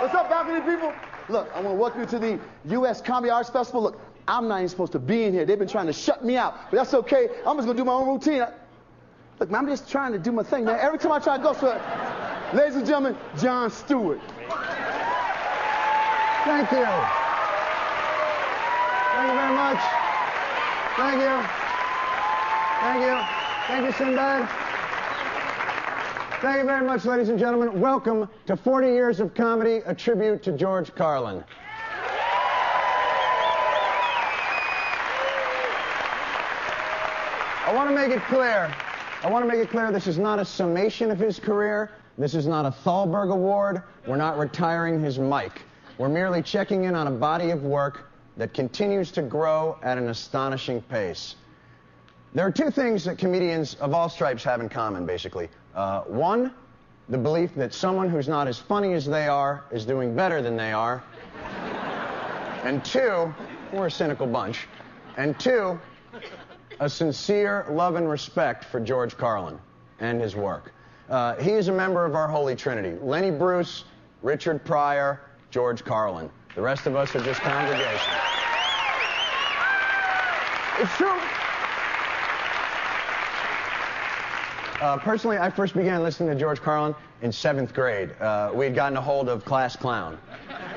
What's up, balcony people? Look, I want to welcome you to the U.S. Comedy Arts Festival. Look, I'm not even supposed to be in here. They've been trying to shut me out, but that's okay. I'm just going to do my own routine. Look, man, I'm just trying to do my thing, man. Every time I try to go for it, ladies and gentlemen, Jon Stewart. Thank you. Thank you very much. Thank you. Thank you. Thank you, Sinbad. Thank you very much, ladies and gentlemen. Welcome to 40 Years of Comedy, a tribute to George Carlin. I want to make it clear, this is not a summation of his career. This is not a Thalberg Award. We're not retiring his mic. We're merely checking in on a body of work that continues to grow at an astonishing pace. There are two things that comedians of all stripes have in common, basically. One, the belief that someone who's not as funny as they are is doing better than they are. And two, we're a cynical bunch. And two, a sincere love and respect for George Carlin and his work. He is a member of our Holy Trinity. Lenny Bruce, Richard Pryor, George Carlin. The rest of us are just congregation. It's true. Personally, I first began listening to George Carlin in 7th grade. We had gotten a hold of Class Clown.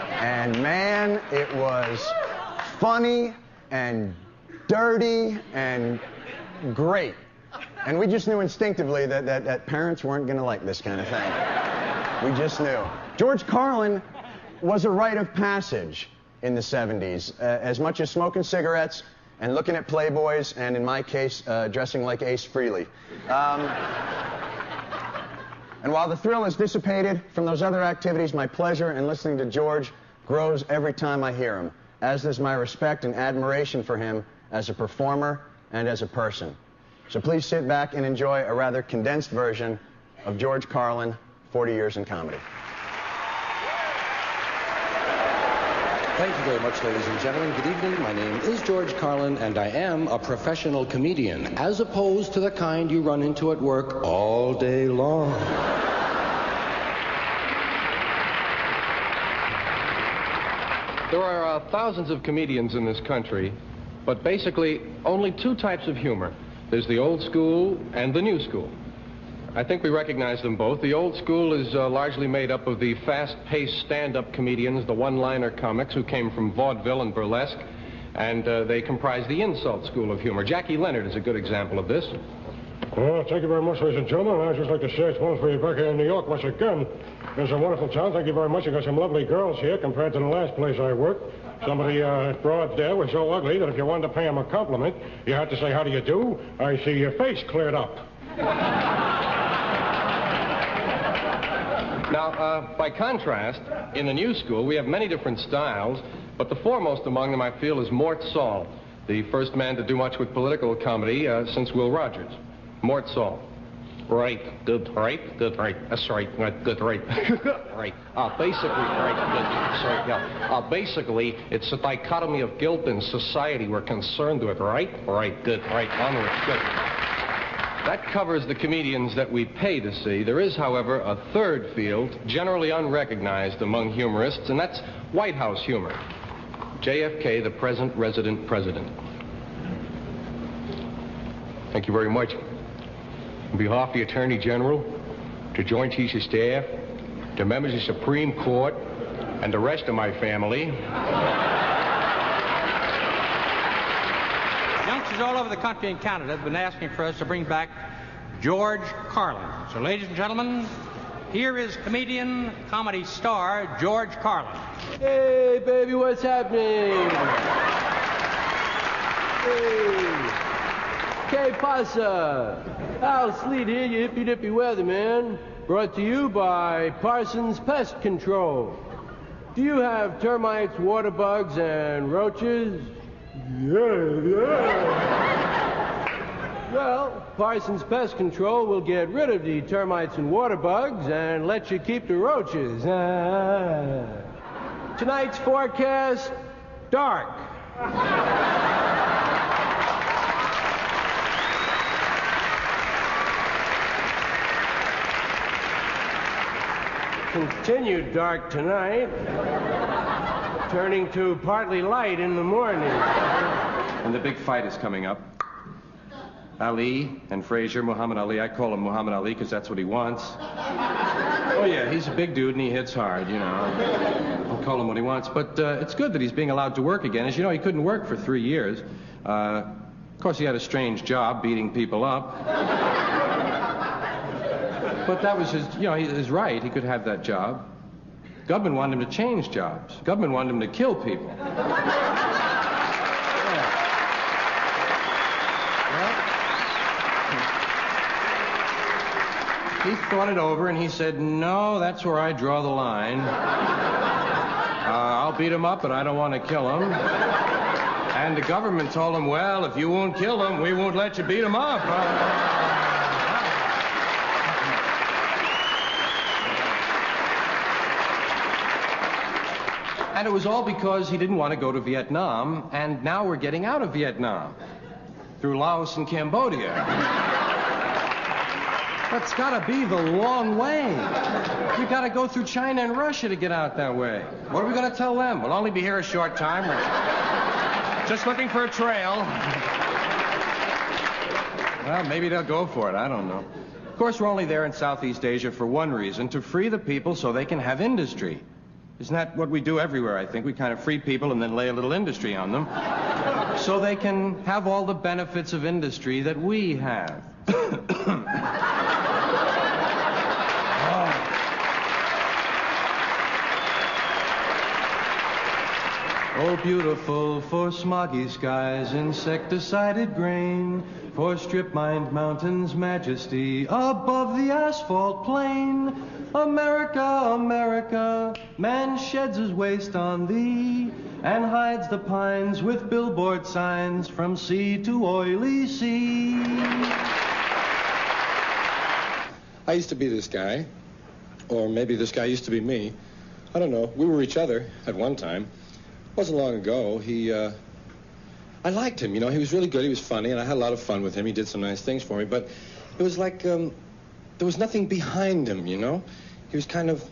And man, it was funny and dirty and great. And we just knew instinctively that parents weren't going to like this kind of thing. We just knew. George Carlin was a rite of passage in the 70s, as much as smoking cigarettes and looking at Playboys, and in my case, dressing like Ace Frehley. And while the thrill is dissipated from those other activities, my pleasure in listening to George grows every time I hear him, as does my respect and admiration for him as a performer and as a person. So please sit back and enjoy a rather condensed version of George Carlin, 40 Years in Comedy. Thank you very much, ladies and gentlemen. Good evening. My name is George Carlin, and I am a professional comedian, as opposed to the kind you run into at work all day long. There are thousands of comedians in this country, but basically only two types of humor. There's the old school and the new school. I think we recognize them both. The old school is largely made up of the fast-paced stand-up comedians, the one-liner comics who came from vaudeville and burlesque, and they comprise the insult school of humor. Jackie Leonard is a good example of this. Well, thank you very much, ladies and gentlemen. I'd just like to say it's wonderful to be back here in New York once again. It's a wonderful town. Thank you very much. You got some lovely girls here compared to the last place I worked. Some of the broads there were so ugly that if you wanted to pay them a compliment, you had to say, "How do you do? I see your face cleared up." Now, by contrast, in the new school, we have many different styles, but the foremost among them, I feel, is Mort Sahl, the first man to do much with political comedy since Will Rogers. Mort Sahl. Right, good, right, that's right, good, right, right. Basically, right, good, sorry, yeah. Basically, it's a dichotomy of guilt and society we're concerned with, right, good, right, onward, good. That covers the comedians that we pay to see. There is, however, a third field, generally unrecognized among humorists, and that's White House humor. JFK, the present resident president. Thank you very much. On behalf of the Attorney General, the Joint Chiefs of Staff, the members of the Supreme Court, and the rest of my family. Youngsters all over the country and Canada have been asking for us to bring back George Carlin. So, ladies and gentlemen, here is comedian, comedy star, George Carlin. Hey, baby, what's happening? Hey. Que pasa? Al Sleet here, you hippy-dippy weatherman, brought to you by Parsons Pest Control. Do you have termites, water bugs, and roaches? Yeah. Well, Parsons Pest Control will get rid of the termites and water bugs and let you keep the roaches. Tonight's forecast, dark. continued dark tonight, turning to partly light in the morning. And the big fight is coming up. Ali and Frazier, Muhammad Ali. I call him Muhammad Ali because that's what he wants. Oh, yeah, he's a big dude and he hits hard, you know. I'll call him what he wants. But it's good that he's being allowed to work again. As you know, he couldn't work for 3 years. Of course, he had a strange job beating people up. But that was his right. He could have that job. Government wanted him to change jobs. Government wanted him to kill people. He thought it over, and he said, no, that's where I draw the line. I'll beat him up, but I don't want to kill him. And the government told him, well, if you won't kill him, we won't let you beat him up. And it was all because he didn't want to go to Vietnam, and now we're getting out of Vietnam through Laos and Cambodia. That's got to be the long way. We got to go through China and Russia to get out that way. What are we going to tell them? We'll only be here a short time. We're just looking for a trail. Well, maybe they'll go for it. I don't know. Of course, we're only there in Southeast Asia for one reason, to free the people so they can have industry. Isn't that what we do everywhere, I think? We kind of free people and then lay a little industry on them so they can have all the benefits of industry that we have. Oh, beautiful for smoggy skies, insecticided grain, for strip-mined mountains' majesty above the asphalt plain. America, America, man sheds his waste on thee and hides the pines with billboard signs from sea to oily sea. I used to be this guy, or maybe this guy used to be me. I don't know. We were each other at one time. It wasn't long ago. I liked him, you know. He was really good. He was funny, and I had a lot of fun with him. He did some nice things for me, but it was like there was nothing behind him, you know. He was kind of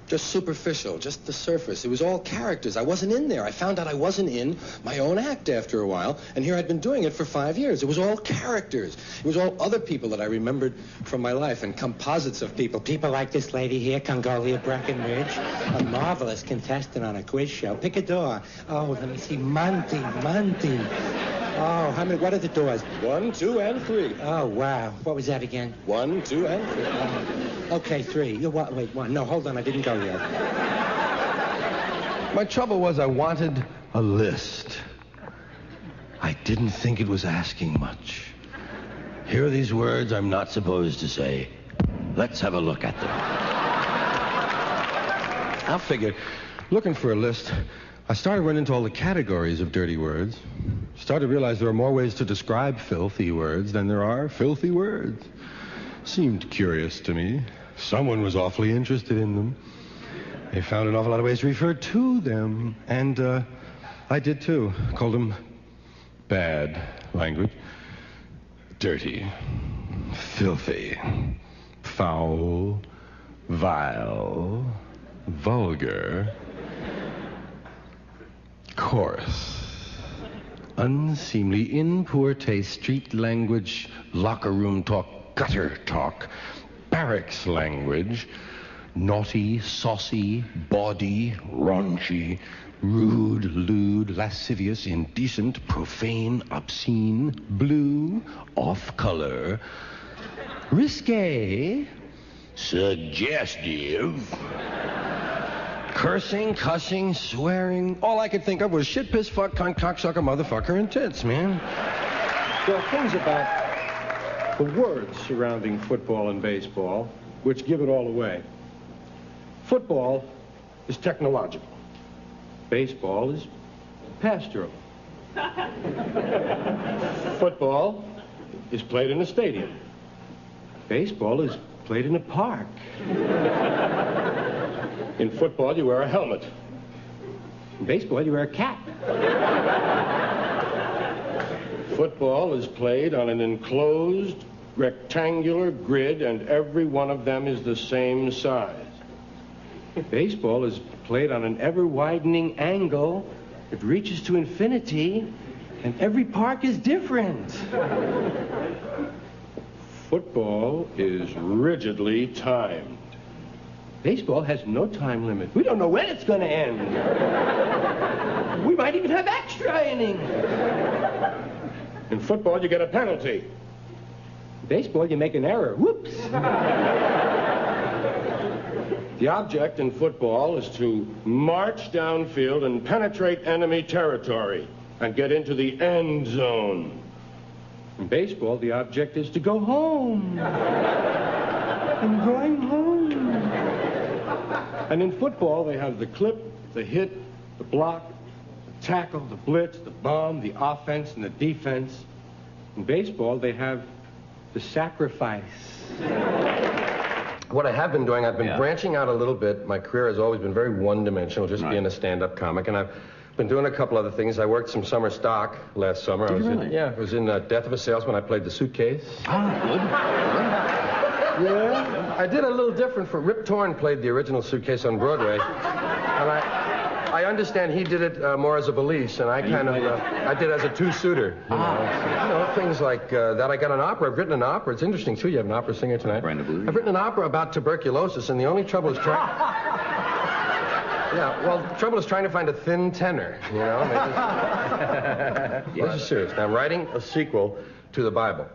just superficial, just the surface. It was all characters. I wasn't in there. I found out I wasn't in my own act after a while, and here I'd been doing it for 5 years. It was all characters. It was all other people that I remembered from my life, and composites of people. People like this lady here, Congolia Breckenridge, a marvelous contestant on a quiz show. Pick a door. Oh, let me see. Monty. Oh, how many? What are the doors? 1, 2, and 3. Oh, wow. What was that again? 1, 2, and 3. Okay, 3. Wait, 1. No, hold on. I didn't go yet. My trouble was I wanted a list. I didn't think it was asking much. Here are these words I'm not supposed to say. Let's have a look at them. I figured, looking for a list, I started running into all the categories of dirty words. Started to realize there are more ways to describe filthy words than there are filthy words. Seemed curious to me. Someone was awfully interested in them. They found an awful lot of ways to refer to them. And I did too. Called them bad language. Dirty. Filthy. Foul. Vile. Vulgar. Coarse. Unseemly, in poor taste, street language, locker room talk, gutter talk, barracks language, naughty, saucy, bawdy, raunchy, rude, lewd, lascivious, indecent, profane, obscene, blue, off-color, risque, suggestive, cursing, cussing, swearing. All I could think of was shit, piss, fuck, cunt, cocksucker, motherfucker, and tits, man. There are things about the words surrounding football and baseball which give it all away. Football is technological. Baseball is pastoral. Football is played in a stadium. Baseball is played in a park. In football, you wear a helmet. In baseball, you wear a cap. Football is played on an enclosed, rectangular grid, and every one of them is the same size. Baseball is played on an ever-widening angle. It reaches to infinity, and every park is different. Football is rigidly timed. Baseball has no time limit. We don't know when it's going to end. We might even have extra innings. In football, you get a penalty. Baseball, you make an error. Whoops. The object in football is to march downfield and penetrate enemy territory and get into the end zone. In baseball, the object is to go home. I'm going home. And in football, they have the clip, the hit, the block, the tackle, the blitz, the bomb, the offense, and the defense. In baseball, they have the sacrifice. What I have been doing, I've been branching out a little bit. My career has always been very one-dimensional, just being a stand-up comic, and I've been doing a couple other things. I worked some summer stock last summer. Did you really? I was in Death of a Salesman. I played the suitcase. Yeah, I did a little different for Rip Torn played the original Suitcase on Broadway, and I understand he did it more as a valise, and I kind of I did as a two-suiter. You know, things like that. I got an opera. I've written an opera. It's interesting too. You have an opera singer tonight. Brenda Blue. I've written an opera about tuberculosis, and the only trouble is trying. Yeah, well, the trouble is trying to find a thin tenor. You know. This is serious. Now, I'm writing a sequel to the Bible.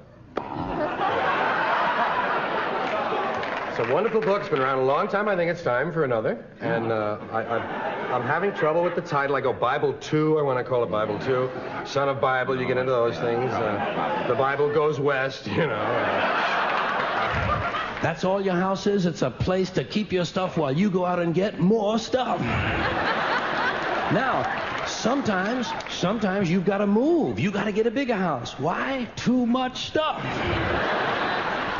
It's a wonderful book. It's been around a long time. I think it's time for another. And I'm having trouble with the title. I go Bible 2. I want to call it Bible 2. Son of Bible, you get into those things. The Bible goes west, you know. That's all your house is? It's a place to keep your stuff while you go out and get more stuff. Now, sometimes you've got to move. You've got to get a bigger house. Why? Too much stuff.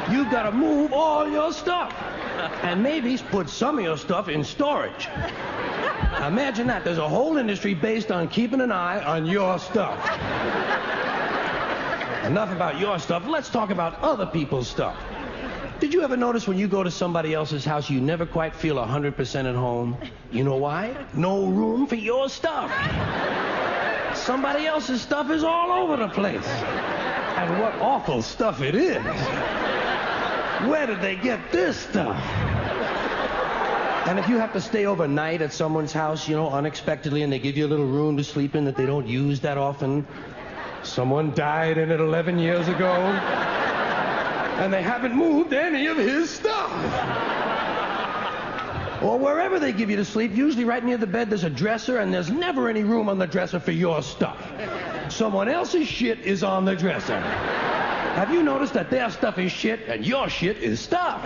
You've got to move all your stuff. And maybe put some of your stuff in storage. Imagine that. There's a whole industry based on keeping an eye on your stuff. Enough about your stuff. Let's talk about other people's stuff. Did you ever notice when you go to somebody else's house, you never quite feel 100% at home? You know why? No room for your stuff. Somebody else's stuff is all over the place. And what awful stuff it is. Where did they get this stuff? And if you have to stay overnight at someone's house, you know, unexpectedly, and they give you a little room to sleep in that they don't use that often, someone died in it 11 years ago, and they haven't moved any of his stuff. Or wherever they give you to sleep, usually right near the bed, there's a dresser, and there's never any room on the dresser for your stuff. Someone else's shit is on the dresser. Have you noticed that their stuff is shit and your shit is stuff?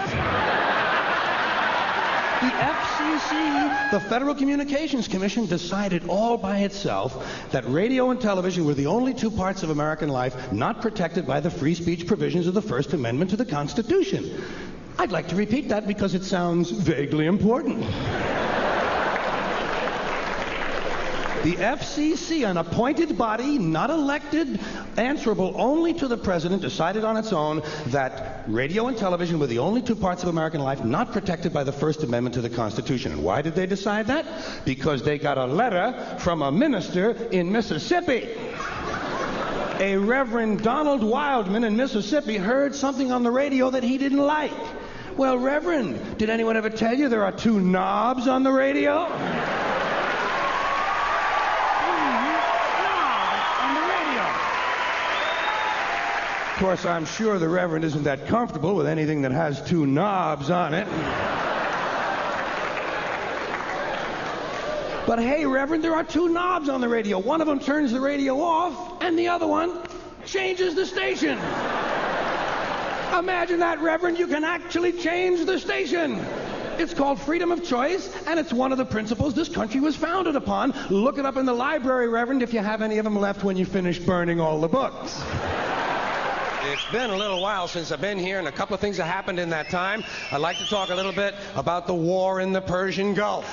The FCC, the Federal Communications Commission, decided all by itself that radio and television were the only two parts of American life not protected by the free speech provisions of the First Amendment to the Constitution. I'd like to repeat that because it sounds vaguely important. The FCC, an appointed body, not elected, answerable only to the president, decided on its own that radio and television were the only two parts of American life not protected by the First Amendment to the Constitution. And why did they decide that? Because they got a letter from a minister in Mississippi. A Reverend Donald Wildman in Mississippi heard something on the radio that he didn't like. Well, Reverend, did anyone ever tell you there are two knobs on the radio? Of course, I'm sure the Reverend isn't that comfortable with anything that has two knobs on it. But hey, Reverend, there are two knobs on the radio. One of them turns the radio off, and the other one changes the station. Imagine that, Reverend. You can actually change the station. It's called freedom of choice, and it's one of the principles this country was founded upon. Look it up in the library, Reverend, if you have any of them left when you finish burning all the books. It's been a little while since I've been here, and a couple of things have happened in that time. I'd like to talk a little bit about the war in the Persian Gulf.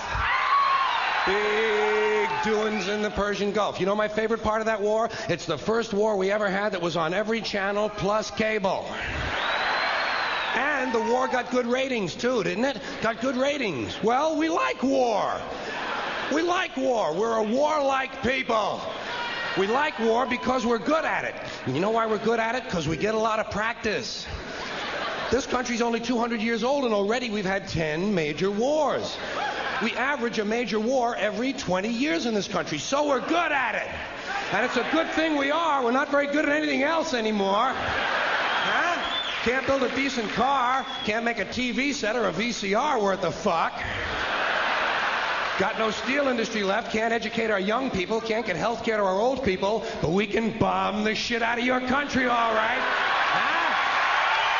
Big doings in the Persian Gulf. You know my favorite part of that war? It's the first war we ever had that was on every channel plus cable. And the war got good ratings, too, didn't it? Got good ratings. Well, we like war. We like war. We're a warlike people. We like war because we're good at it. And you know why we're good at it? Because we get a lot of practice. This country's only 200 years old, and already we've had 10 major wars. We average a major war every 20 years in this country, so we're good at it. And it's a good thing we are. We're not very good at anything else anymore. Huh? Can't build a decent car. Can't make a TV set or a VCR worth a fuck. Got no steel industry left. Can't educate our young people. Can't get health care to our old people. But we can bomb the shit out of your country, all right? Huh?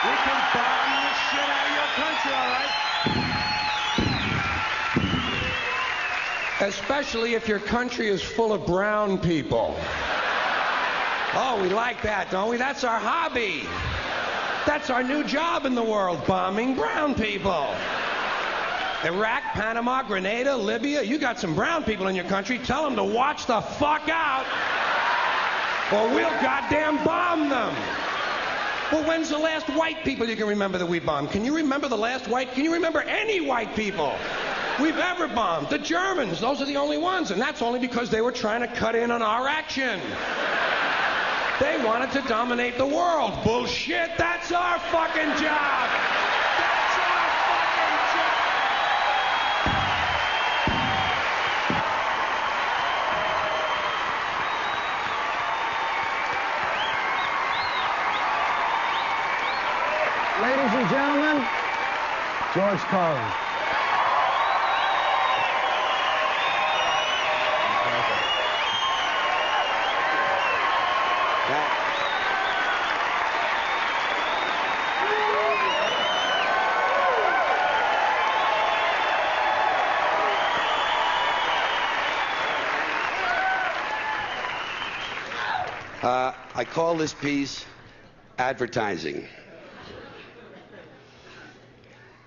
We can bomb the shit out of your country, all right? Especially if your country is full of brown people. Oh, we like that, don't we? That's our hobby. That's our new job in the world, bombing brown people. Iraq, Panama, Grenada, Libya, you got some brown people in your country. Tell them to watch the fuck out, or we'll goddamn bomb them. Well, when's the last white people you can remember that we bombed? Can you remember the last white? Can you remember any white people we've ever bombed? The Germans, those are the only ones, and that's only because they were trying to cut in on our action. They wanted to dominate the world. Bullshit, that's our fucking job. That's our fucking job. Ladies and gentlemen, George Carlin. I call this piece advertising.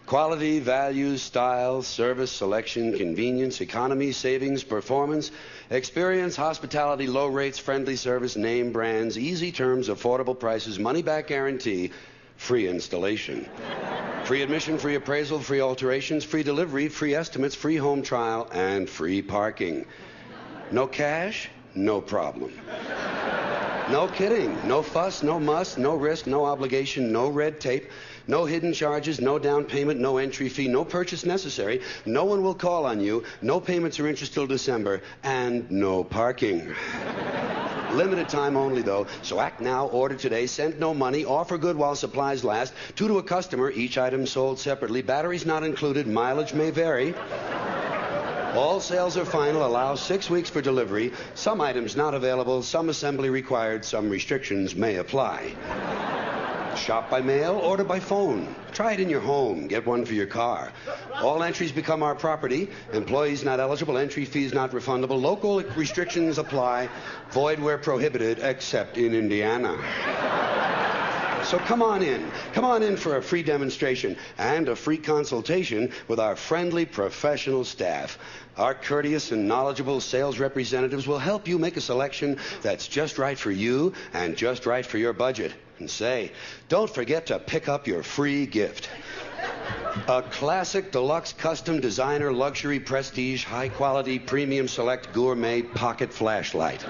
Quality, value, style, service, selection, convenience, economy, savings, performance, experience, hospitality, low rates, friendly service, name brands, easy terms, affordable prices, money-back guarantee, free installation. Free admission, free appraisal, free alterations, free delivery, free estimates, free home trial, and free parking. No cash? No problem. No kidding. No fuss, no muss, no risk, no obligation, no red tape, no hidden charges, no down payment, no entry fee, no purchase necessary. No one will call on you, no payments or interest till December, and no parking. Limited time only, though, so act now, order today, send no money, offer good while supplies last, 2 to a customer, each item sold separately, batteries not included, mileage may vary. All sales are final, allow 6 weeks for delivery. Some items not available, some assembly required, some restrictions may apply. Shop by mail, order by phone. Try it in your home, get one for your car. All entries become our property. Employees not eligible, entry fees not refundable. Local restrictions apply. Void where prohibited, except in Indiana. So come on in. Come on in for a free demonstration and a free consultation with our friendly professional staff. Our courteous and knowledgeable sales representatives will help you make a selection that's just right for you and just right for your budget. And say, don't forget to pick up your free gift. A classic, deluxe, custom, designer, luxury, prestige, high-quality, premium, select, gourmet pocket flashlight.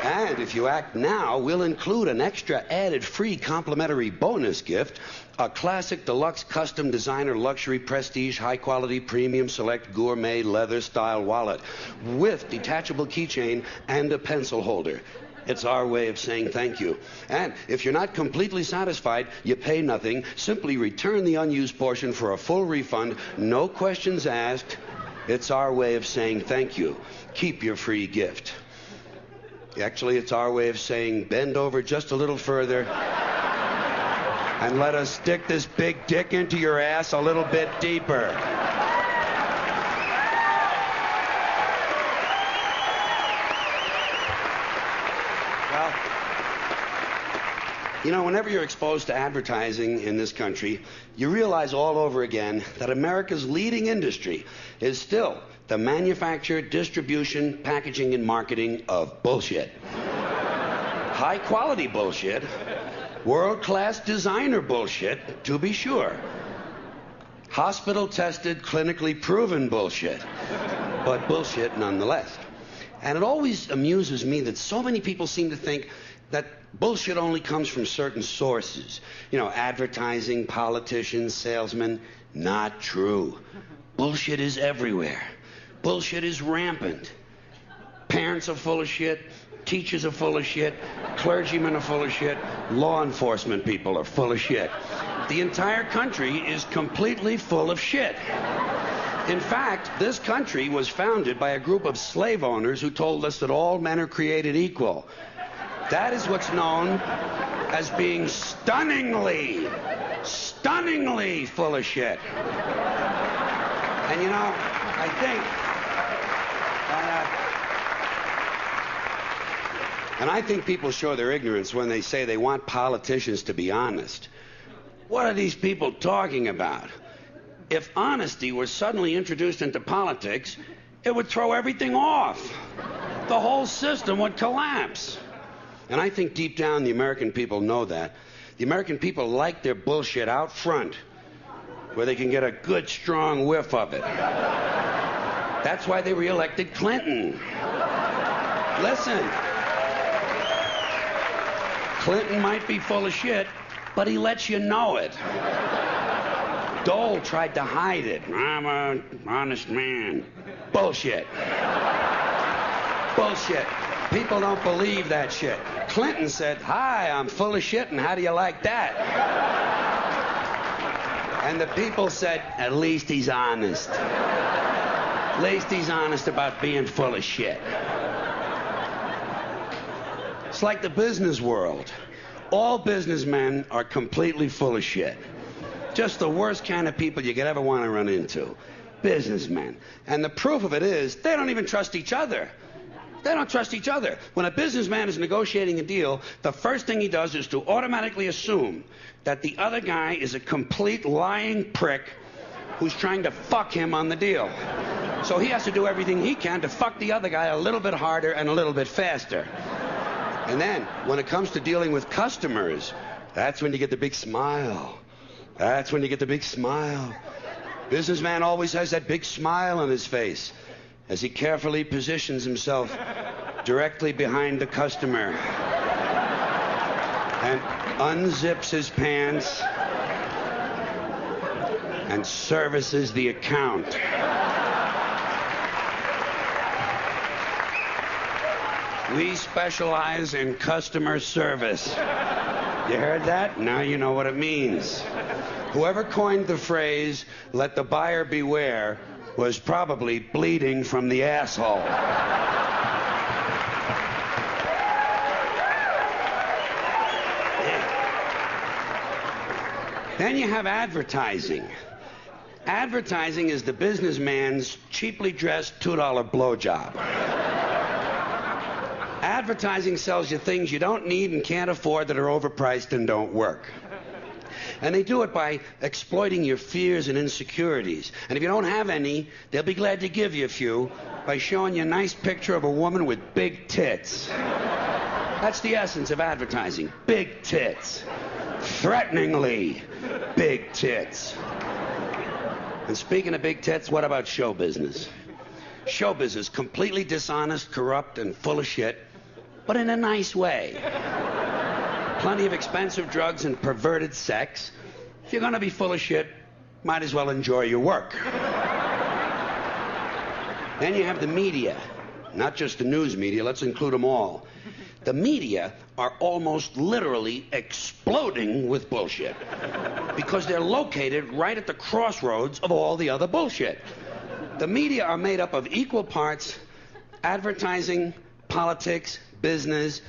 And if you act now, we'll include an extra added free complimentary bonus gift, a classic, deluxe, custom, designer, luxury, prestige, high-quality, premium, select, gourmet, leather-style wallet with detachable keychain and a pencil holder. It's our way of saying thank you. And if you're not completely satisfied, you pay nothing. Simply return the unused portion for a full refund, no questions asked. It's our way of saying thank you. Keep your free gift. Actually, it's our way of saying bend over just a little further and let us stick this big dick into your ass a little bit deeper. Well, you know, whenever you're exposed to advertising in this country, you realize all over again that America's leading industry is still the manufacture, distribution, packaging, and marketing of bullshit. High-quality bullshit, World-class designer bullshit, to be sure. Hospital-tested, clinically proven bullshit. But bullshit nonetheless. And it always amuses me that so many people seem to think that bullshit only comes from certain sources. You know, advertising, politicians, salesmen. Not true. Bullshit is everywhere. Bullshit is rampant. Parents are full of shit. Teachers are full of shit. Clergymen are full of shit. Law enforcement people are full of shit. The entire country is completely full of shit. In fact, this country was founded by a group of slave owners who told us that all men are created equal. That is what's known as being stunningly full of shit. And you know, I think, and I think people show their ignorance when they say they want politicians to be honest. What are these people talking about? If honesty were suddenly introduced into politics, it would throw everything off. The whole system would collapse. And I think deep down the American people know that. The American people like their bullshit out front, where they can get a good, strong whiff of it. That's why they re-elected Clinton. Listen. Clinton might be full of shit, but he lets you know it. Dole tried to hide it. I'm an honest man. Bullshit. Bullshit. People don't believe that shit. Clinton said, "Hi, I'm full of shit, and how do you like that?" And the people said, "At least he's honest. At least he's honest about being full of shit." It's like the business world. All businessmen are completely full of shit. Just the worst kind of people you could ever want to run into. Businessmen. And the proof of it is, they don't even trust each other. They don't trust each other. When a businessman is negotiating a deal, the first thing he does is to automatically assume that the other guy is a complete lying prick who's trying to fuck him on the deal. So he has to do everything he can to fuck the other guy a little bit harder and a little bit faster. And then, when it comes to dealing with customers, that's when you get the big smile. That's when you get the big smile. Businessman always has that big smile on his face as he carefully positions himself directly behind the customer and unzips his pants and services the account. We specialize in customer service. You heard that? Now you know what it means. Whoever coined the phrase, "let the buyer beware," was probably bleeding from the asshole. Then you have advertising. Advertising is the businessman's cheaply dressed $2 blowjob. Advertising sells you things you don't need and can't afford that are overpriced and don't work. And they do it by exploiting your fears and insecurities. And if you don't have any, they'll be glad to give you a few by showing you a nice picture of a woman with big tits. That's the essence of advertising. Big tits. Threateningly big tits. And speaking of big tits, what about show business? Show business, completely dishonest, corrupt, and full of shit, but in a nice way. Plenty of expensive drugs and perverted sex. If you're going to be full of shit, might as well enjoy your work. Then you have the media. Not just the news media, let's include them all. The media are almost literally exploding with bullshit because they're located right at the crossroads of all the other bullshit. The media are made up of equal parts advertising, politics, business,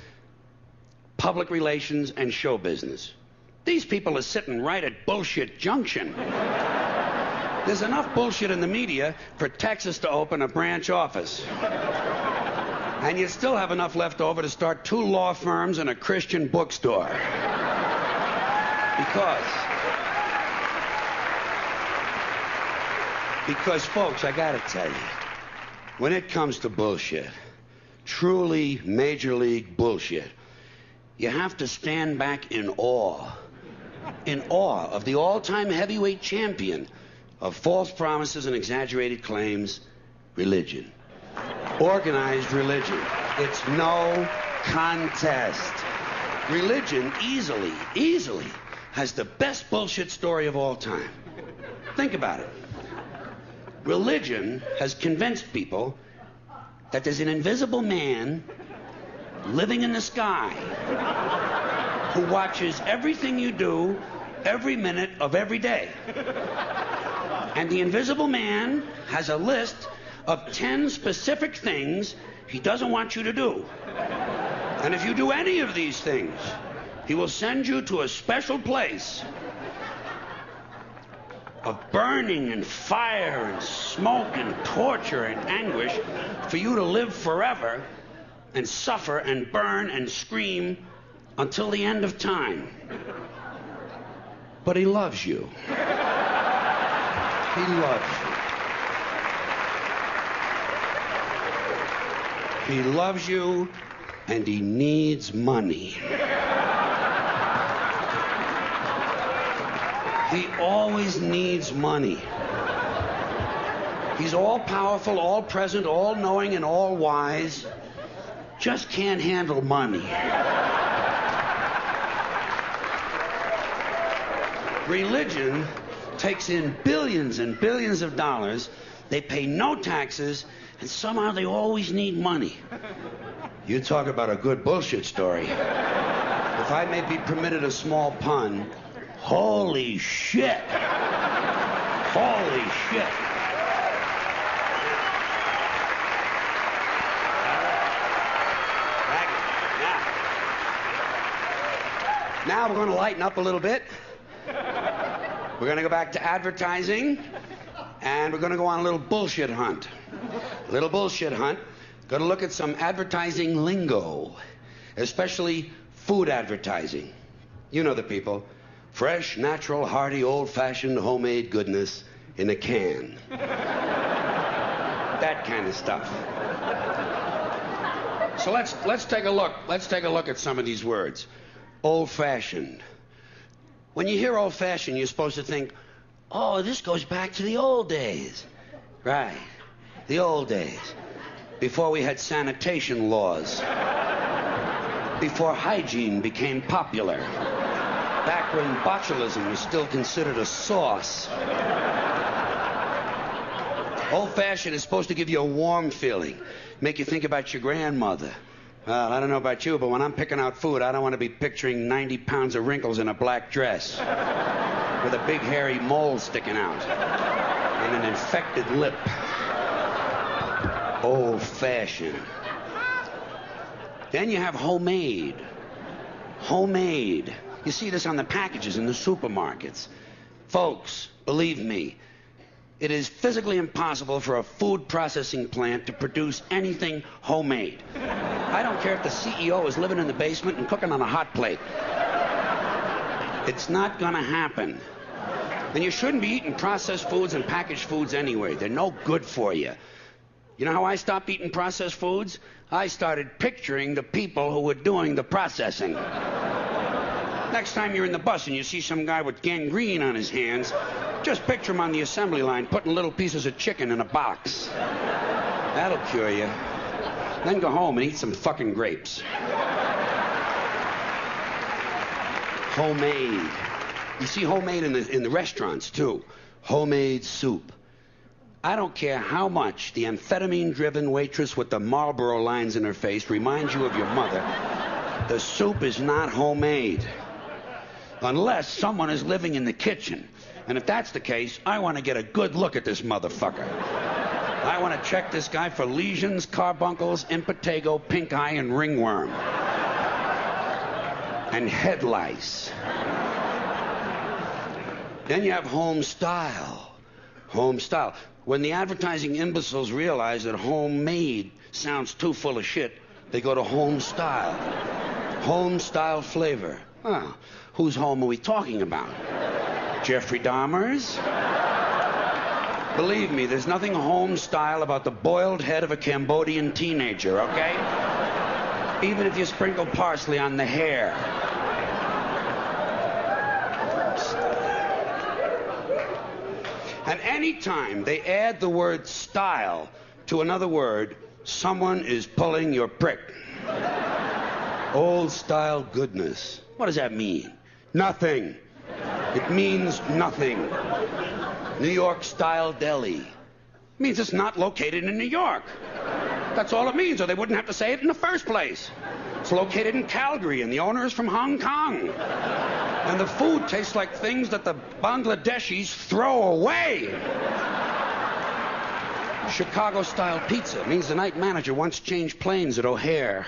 public relations, and show business. These people are sitting right at bullshit junction. There's enough bullshit in the media for Texas to open a branch office. And you still have enough left over to start 2 law firms and a Christian bookstore. Because, folks, I gotta tell you, when it comes to bullshit, truly major league bullshit, you have to stand back in awe of the all-time heavyweight champion of false promises and exaggerated claims, religion. Organized religion. It's no contest. Religion easily has the best bullshit story of all time. Think about it. Religion has convinced people that there's an invisible man living in the sky who watches everything you do every minute of every day. And the invisible man has a list of 10 specific things he doesn't want you to do. And if you do any of these things, he will send you to a special place of burning and fire and smoke and torture and anguish for you to live forever and suffer and burn and scream until the end of time. But he loves you. He loves you. He loves you, and he needs money. He always needs money. He's all-powerful, all-present, all-knowing, and all-wise. Just can't handle money. Religion takes in billions and billions of dollars. They pay no taxes, and somehow they always need money. You talk about a good bullshit story. If I may be permitted a small pun, holy shit. Holy shit. Now we're going to lighten up a little bit. We're going to go back to advertising, and we're going to go on a little bullshit hunt. A little bullshit hunt. Going to look at some advertising lingo, especially food advertising. You know the people. Fresh, natural, hearty, old-fashioned, homemade goodness in a can. That kind of stuff. So let's take a look. Let's take a look at some of these words. Old-fashioned. When you hear old-fashioned, you're supposed to think, oh, this goes back to the old days. Right. The old days. Before we had sanitation laws. Before hygiene became popular. Back when botulism was still considered a sauce. Old-fashioned is supposed to give you a warm feeling. Make you think about your grandmother. Well, I don't know about you, but when I'm picking out food, I don't want to be picturing 90 pounds of wrinkles in a black dress with a big hairy mole sticking out and an infected lip. Old-fashioned. Then you have homemade. Homemade. You see this on the packages in the supermarkets. Folks, believe me, it is physically impossible for a food processing plant to produce anything homemade. I don't care if the CEO is living in the basement and cooking on a hot plate. It's not gonna happen. And you shouldn't be eating processed foods and packaged foods anyway. They're no good for you. You know how I stopped eating processed foods? I started picturing the people who were doing the processing. Next time you're in the bus and you see some guy with gangrene on his hands, just picture him on the assembly line putting little pieces of chicken in a box. That'll cure you. Then go home and eat some fucking grapes. Homemade. You see homemade in the restaurants, too. Homemade soup. I don't care how much the amphetamine-driven waitress with the Marlboro lines in her face reminds you of your mother. The soup is not homemade. Unless someone is living in the kitchen. And if that's the case, I want to get a good look at this motherfucker. I want to check this guy for lesions, carbuncles, impetigo, pink eye, and ringworm. And head lice. Then you have home style. Home style. When the advertising imbeciles realize that homemade sounds too full of shit, they go to home style. Home style flavor. Well, whose home are we talking about? Jeffrey Dahmer's? Believe me, there's nothing home style about the boiled head of a Cambodian teenager, okay? Even if you sprinkle parsley on the hair. And anytime they add the word style to another word, someone is pulling your prick. Old style goodness. What does that mean? Nothing. It means nothing. New York style deli. Means it's not located in New York. That's all it means, or they wouldn't have to say it in the first place. It's located in Calgary, and the owner is from Hong Kong. And the food tastes like things that the Bangladeshis throw away. Chicago-style pizza means the night manager once changed planes at O'Hare.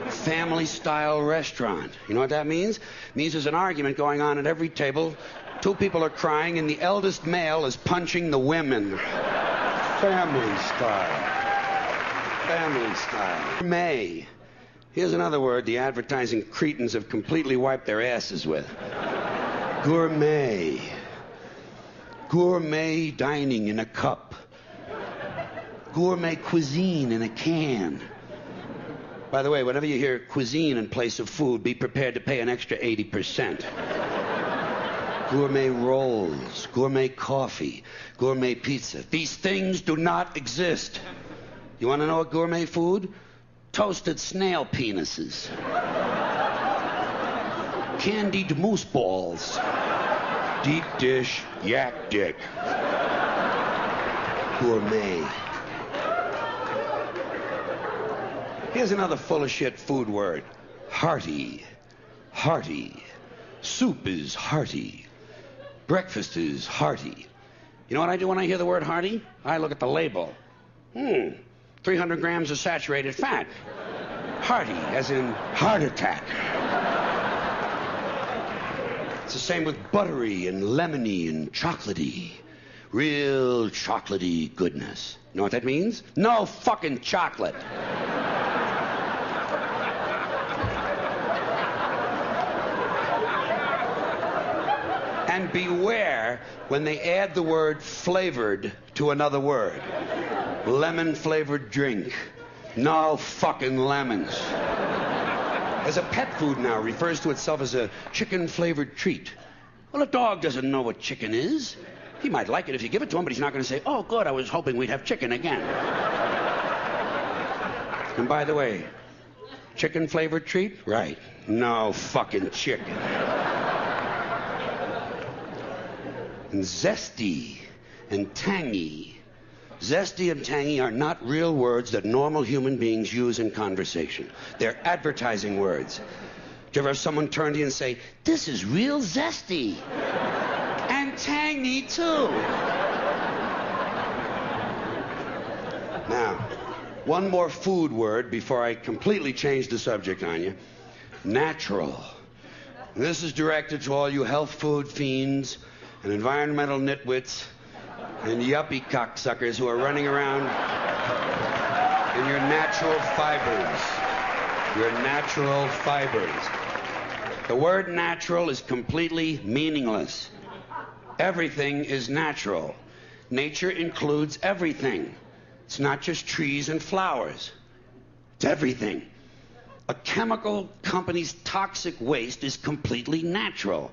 Family-style restaurant. You know what that means? It means there's an argument going on at every table. Two people are crying, and the eldest male is punching the women. Family style. Family style. Gourmet. Here's another word the advertising cretins have completely wiped their asses with. Gourmet. Gourmet dining in a cup. Gourmet cuisine in a can. By the way, whenever you hear cuisine in place of food, be prepared to pay an extra 80%. Gourmet rolls, gourmet coffee, gourmet pizza. These things do not exist. You want to know what gourmet food? Toasted snail penises. Candied moose balls. Deep dish yak dick. Gourmet. Here's another full of shit food word. Hearty. Hearty. Soup is hearty. Breakfast is hearty. You know what I do when I hear the word hearty? I look at the label. 300 grams of saturated fat. Hearty, as in heart attack. It's the same with buttery and lemony and chocolatey. Real chocolatey goodness. You know what that means? No fucking chocolate. And beware when they add the word flavored to another word. Lemon-flavored drink. No fucking lemons. As a pet food now refers to itself as a chicken-flavored treat. Well, a dog doesn't know what chicken is. He might like it if you give it to him, but he's not going to say, oh, good, I was hoping we'd have chicken again. And by the way, chicken-flavored treat? Right. No fucking chicken. And zesty and tangy. Zesty and tangy are not real words that normal human beings use in conversation. They're advertising words. Do you ever have someone turn to you and say, this is real zesty and tangy too? Now, one more food word before I completely change the subject on you. Natural. This is directed to all you health food fiends and environmental nitwits and yuppie cocksuckers who are running around in your natural fibers. Your natural fibers. The word natural is completely meaningless. Everything is natural. Nature includes everything. It's not just trees and flowers. It's everything. A chemical company's toxic waste is completely natural.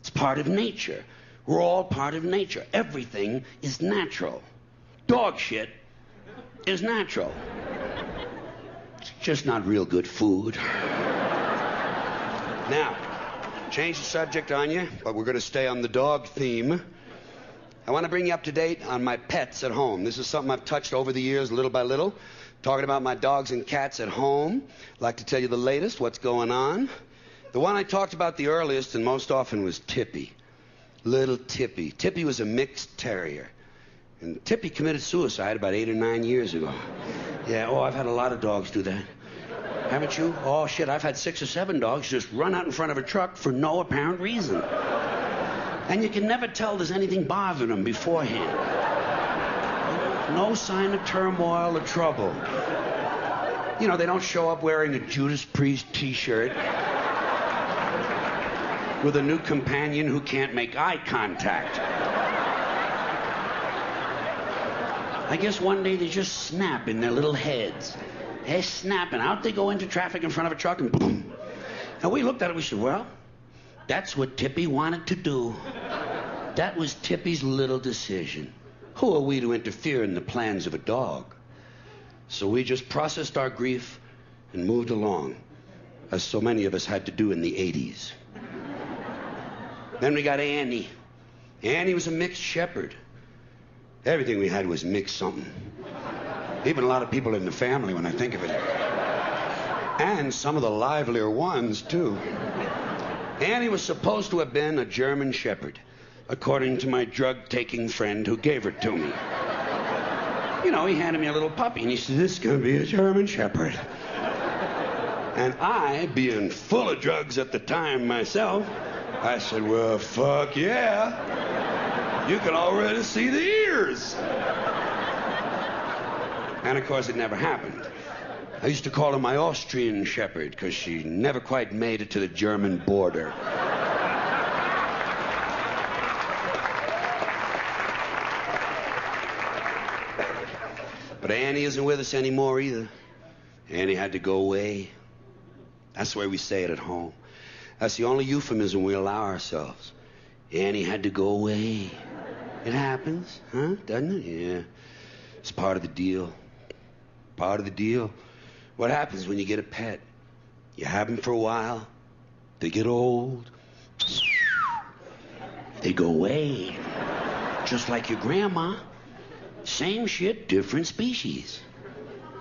It's part of nature. We're all part of nature. Everything is natural. Dog shit is natural. It's just not real good food. Now, change the subject on you, but we're going to stay on the dog theme. I want to bring you up to date on my pets at home. This is something I've touched over the years, little by little. Talking about my dogs and cats at home. I'd like to tell you the latest, what's going on. The one I talked about the earliest and most often was Tippy. Little Tippy. Tippy was a mixed terrier. And Tippy committed suicide about 8 or 9 years ago. Yeah, I've had a lot of dogs do that. Haven't you? Oh, shit, I've had 6 or 7 dogs just run out in front of a truck for no apparent reason. And you can never tell there's anything bothering them beforehand. No sign of turmoil or trouble. You know, they don't show up wearing a Judas Priest t-shirt with a new companion who can't make eye contact. I guess one day they just snap in their little heads. Hey, snap, and out they go into traffic in front of a truck, and boom. And we looked at it, we said, well, that's what Tippy wanted to do. That was Tippy's little decision. Who are we to interfere in the plans of a dog? So we just processed our grief and moved along, as so many of us had to do in the 80s. Then we got Annie. Annie was a mixed shepherd. Everything we had was mixed something. Even a lot of people in the family, when I think of it. And some of the livelier ones, too. Annie was supposed to have been a German shepherd, according to my drug-taking friend who gave her to me. You know, he handed me a little puppy, and he said, this is going to be a German shepherd. And I, being full of drugs at the time myself, I said, well, fuck yeah. You can already see the ears. And, of course, it never happened. I used to call her my Austrian shepherd because she never quite made it to the German border. But Annie isn't with us anymore either. Annie had to go away. That's the way we say it at home. That's the only euphemism we allow ourselves. Annie had to go away. It happens, huh? Doesn't it? Yeah. It's part of the deal. Part of the deal. What happens when you get a pet? You have them for a while. They get old. They go away. Just like your grandma. Same shit, different species.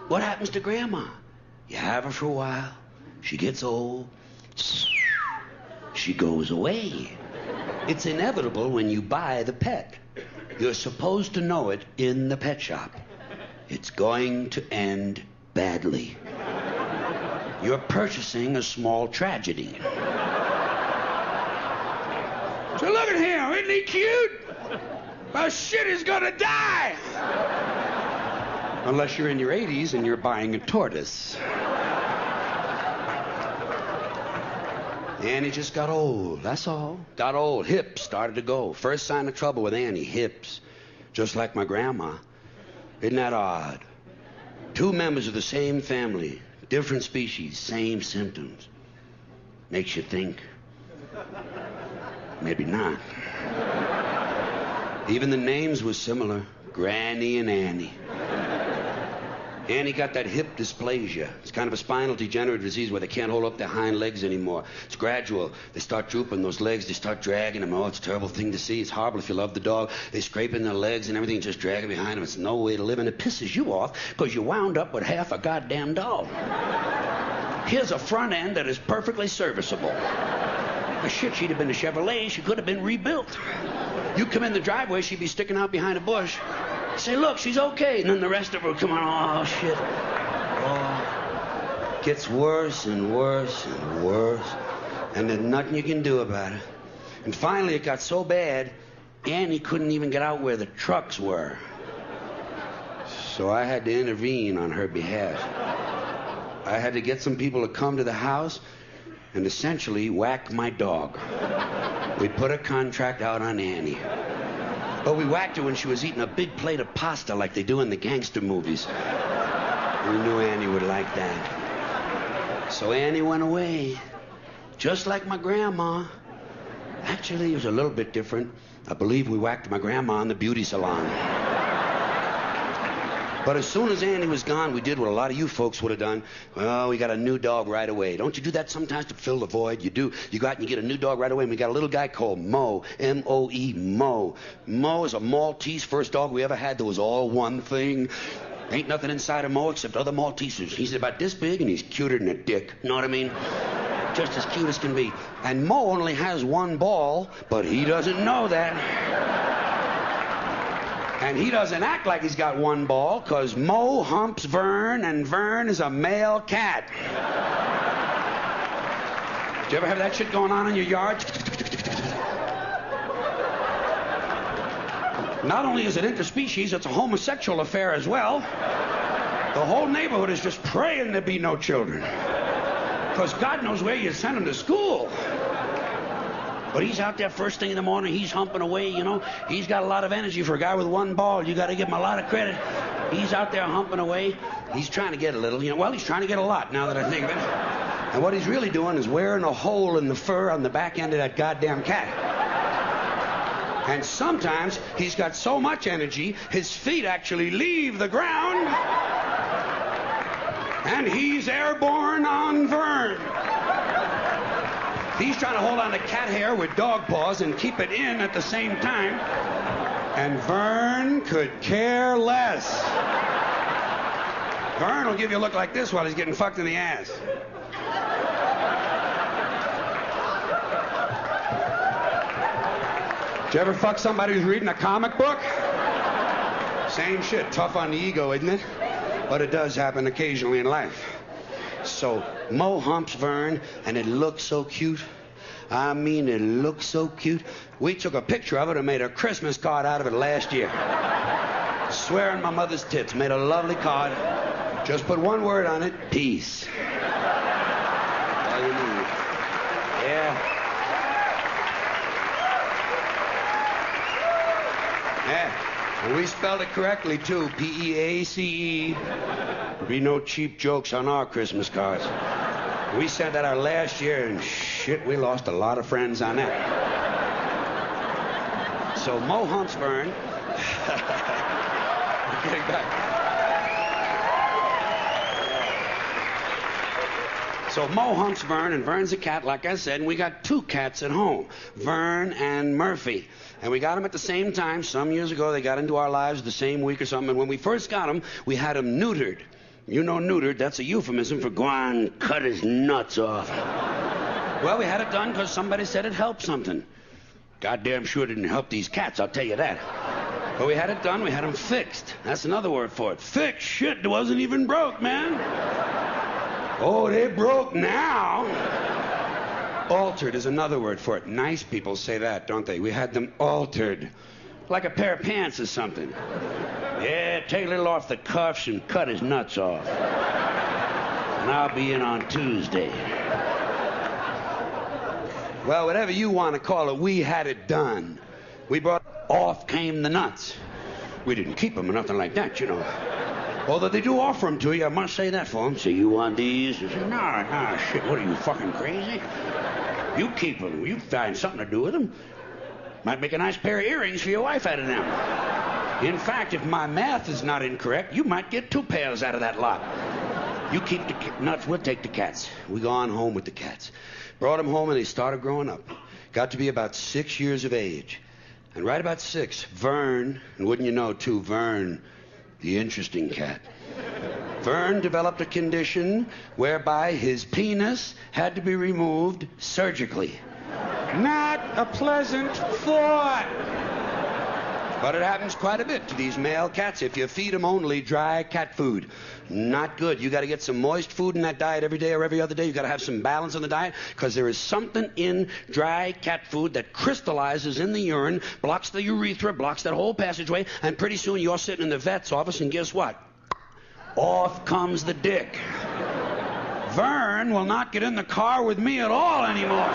What happens to grandma? You have her for a while. She gets old. She goes away. It's inevitable when you buy the pet. You're supposed to know it in the pet shop. It's going to end badly. You're purchasing a small tragedy. So look at him, isn't he cute? My shit is gonna die! Unless you're in your 80s and you're buying a tortoise. Annie just got old, that's all. Got old, hips started to go. First sign of trouble with Annie, hips. Just like my grandma. Isn't that odd? Two members of the same family, different species, same symptoms. Makes you think. Maybe not. Even the names were similar. Granny and Annie. Annie got that hip dysplasia. It's kind of a spinal degenerative disease where they can't hold up their hind legs anymore. It's gradual. They start drooping those legs. They start dragging them. Oh, it's a terrible thing to see. It's horrible if you love the dog. They scraping their legs and everything, just dragging behind them. It's no way to live, and it pisses you off because you wound up with half a goddamn dog. Here's a front end that is perfectly serviceable. Shit, she'd have been a Chevrolet. She could have been rebuilt. You come in the driveway, she'd be sticking out behind a bush. Say, look, she's okay. And then the rest of her would come on, oh, shit. Oh. Gets worse and worse and worse. And there's nothing you can do about it. And finally, it got so bad, Annie couldn't even get out where the trucks were. So I had to intervene on her behalf. I had to get some people to come to the house and essentially whack my dog. We put a contract out on Annie. But we whacked her when she was eating a big plate of pasta like they do in the gangster movies. We knew Annie would like that. So Annie went away, just like my grandma. Actually, it was a little bit different. I believe we whacked my grandma in the beauty salon. But as soon as Annie was gone, we did what a lot of you folks would have done. Well, we got a new dog right away. Don't you do that sometimes to fill the void? You do. You go out and you get a new dog right away, and we got a little guy called Mo. M-O-E, Mo. Mo is a Maltese, first dog we ever had that was all one thing. Ain't nothing inside of Mo except other Maltesers. He's about this big, and he's cuter than a dick. Know what I mean? Just as cute as can be. And Mo only has one ball, but he doesn't know that. And he doesn't act like he's got one ball, because Mo humps Vern, and Vern is a male cat. Do you ever have that shit going on in your yard? Not only is it interspecies, it's a homosexual affair as well. The whole neighborhood is just praying there be no children. Because God knows where you send them to school. But he's out there first thing in the morning, he's humping away, you know. He's got a lot of energy for a guy with one ball. You got to give him a lot of credit. He's out there humping away. He's trying to get a little, well, he's trying to get a lot now that I think of it. And what he's really doing is wearing a hole in the fur on the back end of that goddamn cat. And sometimes he's got so much energy, his feet actually leave the ground. And he's airborne on Vern. He's trying to hold on to cat hair with dog paws and keep it in at the same time. And Vern could care less. Vern will give you a look like this while he's getting fucked in the ass. Did you ever fuck somebody who's reading a comic book? Same shit. Tough on the ego, isn't it? But it does happen occasionally in life. So Mo humps Vern, and it looks so cute. I mean, it looks so cute. We took a picture of it and made a Christmas card out of it last year. Swearing my mother's tits. Made a lovely card. Just put one word on it. Peace. All you need. Yeah. Yeah. And we spelled it correctly, too. P-E-A-C-E. There'll be no cheap jokes on our Christmas cards. We sent that out last year, and shit, we lost a lot of friends on that. So Mo humps Vern. Getting back. So Mo humps Vern, and Vern's a cat, like I said, and we got two cats at home, Vern and Murphy. And we got them at the same time. Some years ago, they got into our lives the same week or something, and when we first got them, we had them neutered. You know neutered, that's a euphemism for go on, cut his nuts off. Well, we had it done because somebody said it helped something. Goddamn sure didn't help these cats, I'll tell you that. But we had it done, we had them fixed. That's another word for it. Fixed? Shit, it wasn't even broke, man. Oh, they broke now. Altered is another word for it. Nice people say that, don't they? We had them altered. Like a pair of pants or something. Yeah, take a little off the cuffs and cut his nuts off. And I'll be in on Tuesday. Well, whatever you want to call it, we had it done. We brought off came the nuts. We didn't keep them or nothing like that, you know. Although they do offer them to you, I must say that for them. Say, you want these? You say, nah, shit, what are you, fucking crazy? You keep them. You find something to do with them. Might make a nice pair of earrings for your wife out of them. In fact, if my math is not incorrect, you might get 2 pairs out of that lot. You keep the nuts, we'll take the cats. We go on home with the cats. Brought them home and they started growing up. Got to be about 6 years of age. And right about 6, Vern, and wouldn't you know, too, Vern, the interesting cat. Vern developed a condition whereby his penis had to be removed surgically. Not a pleasant thought. But it happens quite a bit to these male cats if you feed them only dry cat food. Not good. You got to get some moist food in that diet every day or every other day. You got to have some balance in the diet because there is something in dry cat food that crystallizes in the urine, blocks the urethra, blocks that whole passageway, and pretty soon you're sitting in the vet's office and guess what? Off comes the dick. Vern will not get in the car with me at all anymore.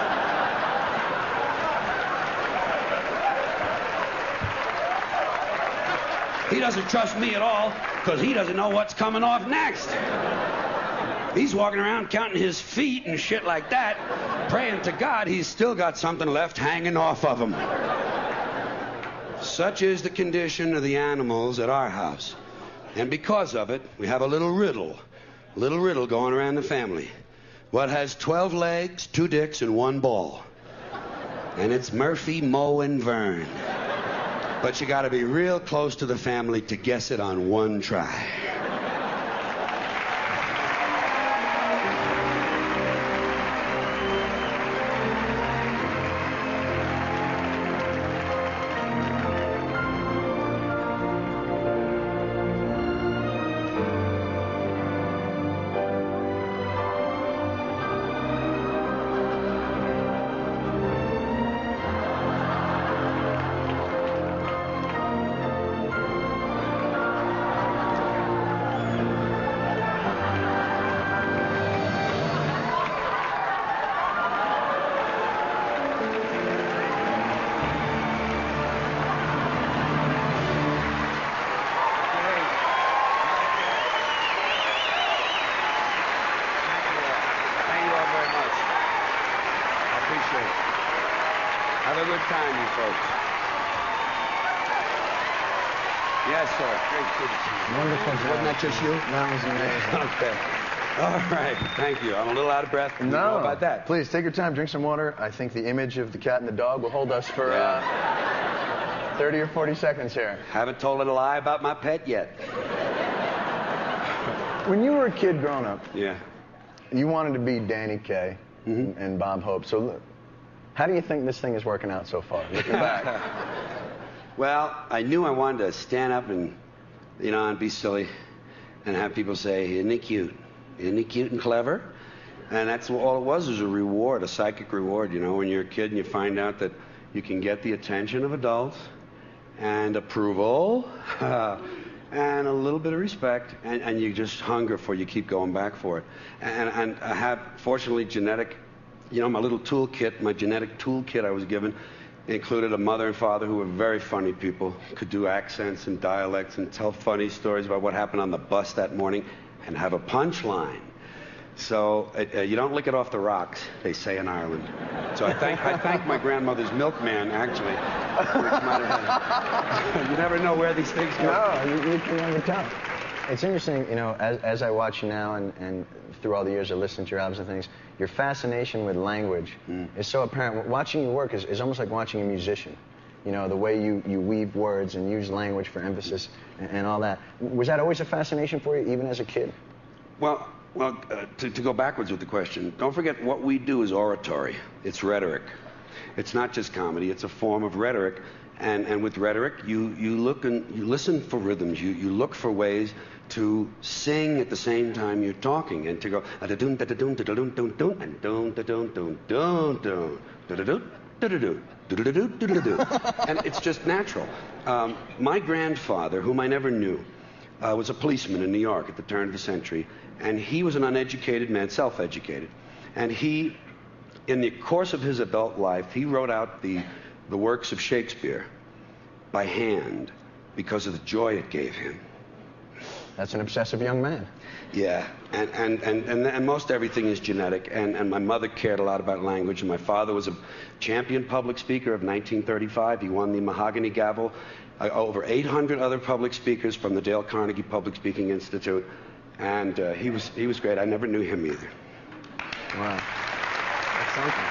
He doesn't trust me at all because he doesn't know what's coming off next. He's walking around counting his feet and shit like that, praying to God he's still got something left hanging off of him. Such is the condition of the animals at our house. And because of it, we have a little riddle going around the family. What has 12 legs, 2 dicks, and 1 ball? And it's Murphy, Mo, and Vern. But you got to be real close to the family to guess it on one try. time, you folks. Yes, sir. Great to see you. Wonderful job. Wasn't that just you? That was amazing. Okay. All right. Thank you. I'm a little out of breath. No. How about that? Please, take your time, drink some water. I think the image of the cat and the dog will hold us for 30 or 40 seconds here. Haven't told a lie about my pet yet. When you were a kid growing up, Yeah. you wanted to be Danny Kaye and Bob Hope. So look, how do you think this thing is working out so far, looking back? Well, I knew I wanted to stand up and, and be silly and have people say, isn't he cute? Isn't he cute and clever? And that's all it was a reward, a psychic reward, when you're a kid and you find out that you can get the attention of adults and approval and a little bit of respect, and you just hunger for it, you keep going back for it. And I have, fortunately, genetic, my little toolkit, my genetic toolkit I was given, included a mother and father who were very funny people, could do accents and dialects and tell funny stories about what happened on the bus that morning and have a punchline. So you don't lick it off the rocks, they say in Ireland. So I thank my grandmother's milkman, actually. Which might have you never know where these things go. No, you can never tell. It's interesting, as I watch you now and through all the years of listening to your albums and things, your fascination with language is so apparent. Watching you work is almost like watching a musician. The way you weave words and use language for emphasis and all that. Was that always a fascination for you, even as a kid? Well, to go backwards with the question, don't forget what we do is oratory. It's rhetoric. It's not just comedy. It's a form of rhetoric. And with rhetoric, you look and you listen for rhythms. You look for ways to sing at the same time you're talking and to go da-da-dun, da-da-dun, da-da-dun, dun-dun, and dun, da-dun, dun, dun, dun, da-da-dun, da-da-dun, da-da-dun, da-da-dun. And it's just natural. My grandfather, whom I never knew, was a policeman in New York at the turn of the century, and he was an uneducated man, self-educated. And he, in the course of his adult life, he wrote out the works of Shakespeare by hand because of the joy it gave him. That's an obsessive young man. Yeah, and most everything is genetic, and my mother cared a lot about language, and my father was a champion public speaker of 1935. He won the Mahogany Gavel over 800 other public speakers from the Dale Carnegie Public Speaking Institute, and he was great. I never knew him either. Wow. That's something.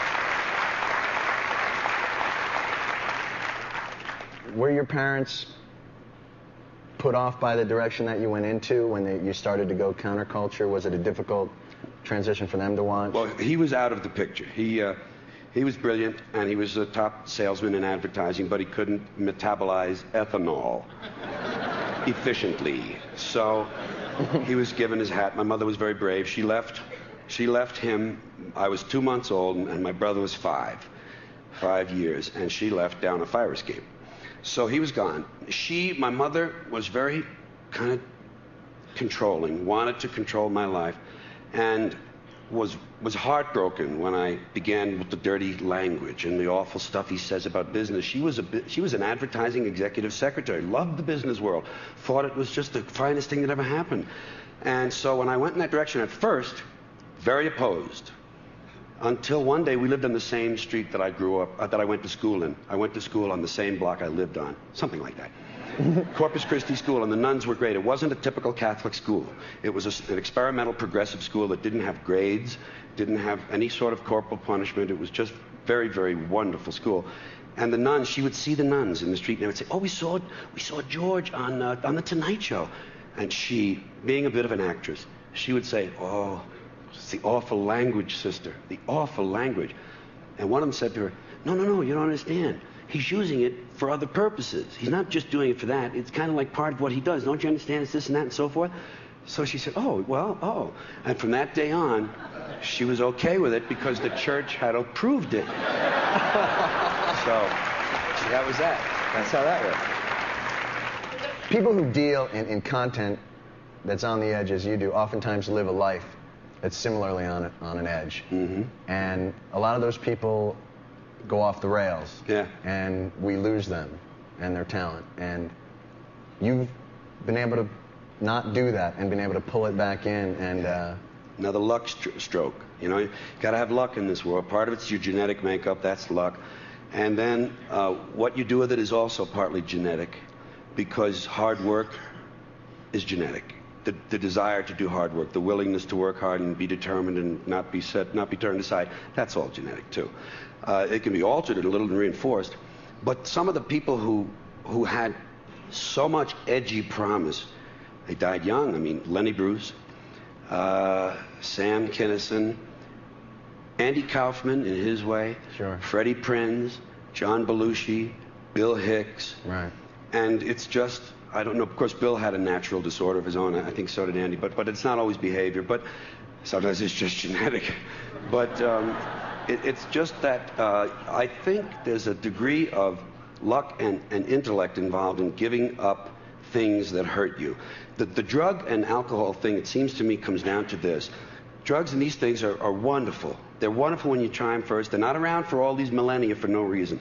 Were your parents put off by the direction that you went into when you started to go counterculture? Was it a difficult transition for them to watch? Well, he was out of the picture. He was brilliant, and he was a top salesman in advertising, but he couldn't metabolize ethanol efficiently. So he was given his hat. My mother was very brave. She left him. I was 2 months old, and my brother was 5 years, and she left down a fire escape. So he was gone. My mother was very kind of controlling, wanted to control my life, and was heartbroken when I began with the dirty language and the awful stuff he says about business. She was an advertising executive secretary, loved the business world, thought it was just the finest thing that ever happened. And so when I went in that direction at first, very opposed. Until one day we lived on the same street that I grew up, that I went to school in. I went to school on the same block I lived on, something like that. Corpus Christi School, and the nuns were great. It wasn't a typical Catholic school. It was an experimental progressive school that didn't have grades, didn't have any sort of corporal punishment. It was just very, very wonderful school. And the nuns, she would see the nuns in the street, and they would say, "Oh, we saw George on the Tonight Show." And she, being a bit of an actress, she would say, "Oh, it's the awful language, sister, the awful language." And one of them said to her, No, you don't understand. He's using it for other purposes. He's not just doing it for that. It's kind of like part of what he does. Don't you understand? It's this and that and so forth. So she said, oh. And from that day on, she was okay with it because the church had approved it. So that was that. That's how that worked. People who deal in content that's on the edge as you do oftentimes live a life that's similarly on an edge. Mm-hmm. And a lot of those people go off the rails. Yeah. And we lose them and their talent. And you've been able to not do that and been able to pull it back in and... Another luck stroke. You got to have luck in this world. Part of it's your genetic makeup. That's luck. And then what you do with it is also partly genetic, because hard work is genetic. The desire to do hard work, the willingness to work hard and be determined and not be turned aside, that's all genetic too. It can be altered a little and reinforced, but some of the people who had so much edgy promise, they died young. I mean, Lenny Bruce, Sam Kinison, Andy Kaufman in his way, sure. Freddie Prinze, John Belushi, Bill Hicks. Right. And it's just, I don't know, of course, Bill had a natural disorder of his own. I think so did Andy, but it's not always behavior, but sometimes it's just genetic. But it's just that I think there's a degree of luck and intellect involved in giving up things that hurt you. The drug and alcohol thing, it seems to me, comes down to this. Drugs and these things are wonderful. They're wonderful when you try them first. They're not around for all these millennia for no reason.